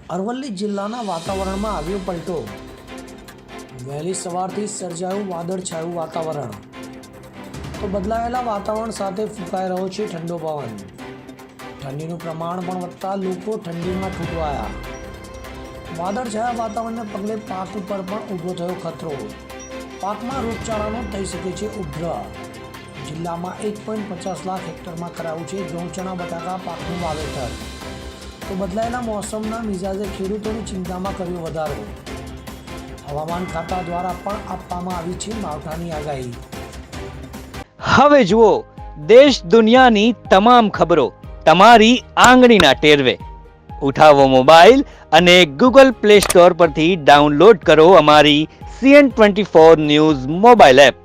અરવલ્લી જિલ્લાના વાતાવરણમાં આવ્યો પલટો. વહેલી સવારથી સર્જાયું વાદળછાયું વાતાવરણ. તો બદલાયેલા વાતાવરણ સાથે ફૂંકાઈ રહ્યો છે ઠંડો પવન. ઠંડીનું પ્રમાણ પણ વધતા લોકો ઠંડીમાં ઠૂંઠવાયા. વાદળછાયા વાતાવરણને પગલે પાક ઉપર પણ ઊભો થયો ખતરો. પાકમાં રોગચાળાનો થઈ શકે છે ઉપદ્રવ. જિલ્લામાં 1.50 લાખ હેક્ટરમાં કરાયું છે ઘઉં, ચણા, બટાકા પાકનું વાવેતર. તો બદલાયેલા મોસમના મિજાજે ખેડૂતોની ચિંતામાં કર્યો વધારો. હવામાન ખાતા દ્વારા પણ આપવામાં આવી છે માવઠાની આગાહી. હવે જુઓ દેશ દુનિયાની તમામ ખબરો તમારી આંગળીના ટેરવે. ઉઠાવો મોબાઈલ અને ગૂગલ પ્લે સ્ટોર પરથી ડાઉનલોડ કરો અમારી CN24 ન્યૂઝ મોબાઈલ એપ.